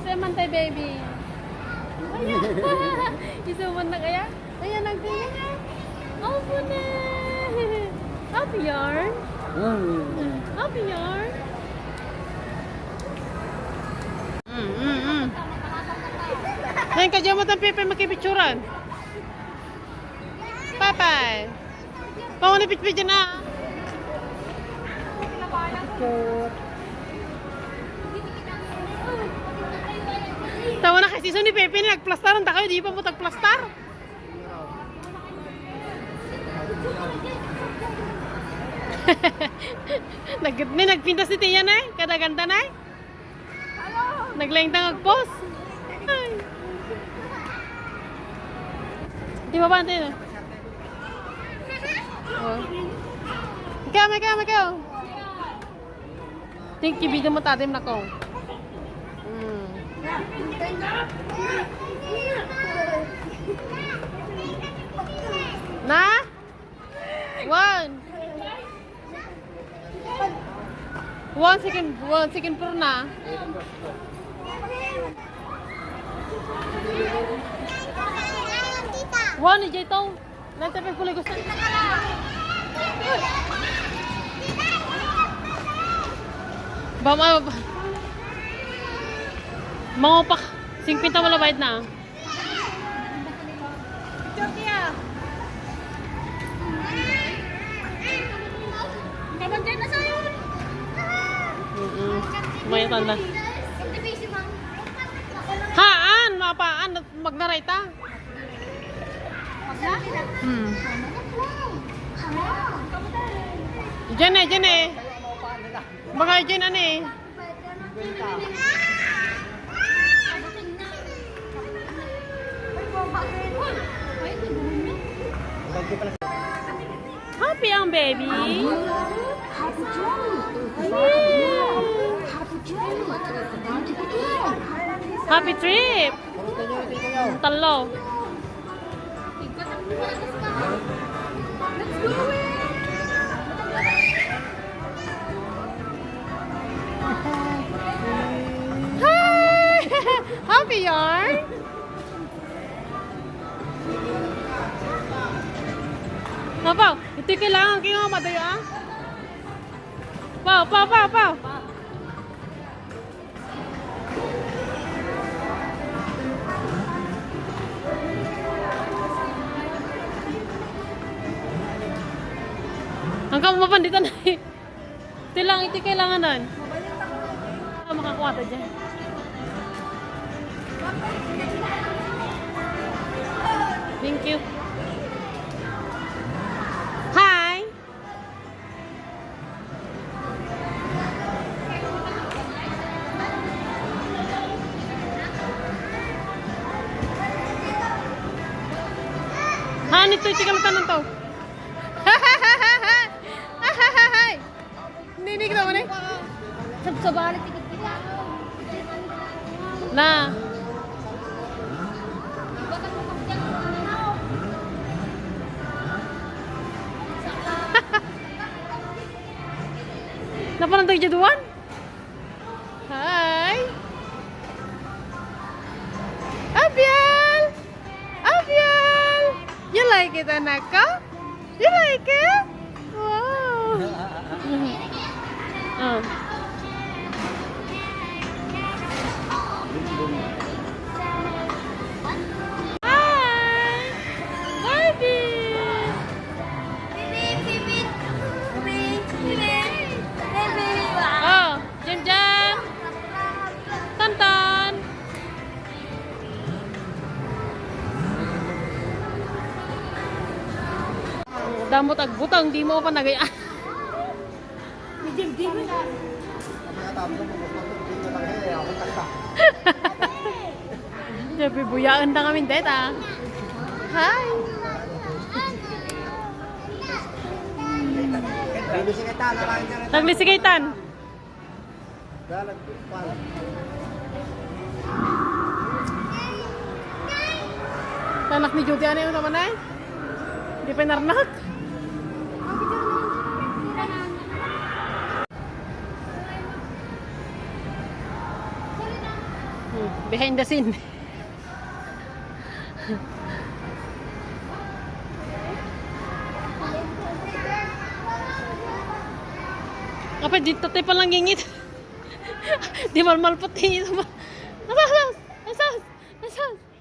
Seman tayo, baby. Ayan. Isuman na kaya? Ayan, nagtingin niya. Oh, puna. Happy yarn. Happy yarn. Ngayon ka dyan mo itong Pepe makipicturan. Papay. Pangunipit-pit dyan na. Tawa na kasi ni Pepe ni nagplastaran ta kayo, di pa mo tagplastar. Nagpintas ni Tia na kada ganda na naglayang tangag-post. Di ba ba natin? Ikaw. Think kibida mo tatim na ko. Na? One second per na. One ije to. Nanti pe pulay gusto. Bama mangopak. Sing pinta wala bayad na. Turkiya. Kaman dyan na sa'yo. May tanda. Haan, mapaan, magnarayta. Diyan eh. Baka dyan eh. Happy ang baby. Happy trip. Talo. Hi. Happy yarn. Apa? Ito kailangan kayo madayo ah. Pau. Hanggang mapanditan na eh. Ito lang, ito kailanganan. Makakuha ta dyan. Thank you. Hi! Han, ito, iti kalatan to. Ninig naman eh. Sabsabalit tikit kita. Na. Napan ang jaduan? Hi. Abiel. You like it, anaka? You like it? Wow. Hi. Barbie. Oh, Jam. Tonton. Damot ag butang, di mo pa nagaya. Sabi, buyaan na kami deta. Hi! Naglisikitan. Anak ni Judy, ano yung naman ay? Hindi pa narnak. Behind the scene. Apa dito tayo palang ngingit. Di malmal pati. Asas! Asas! Asas!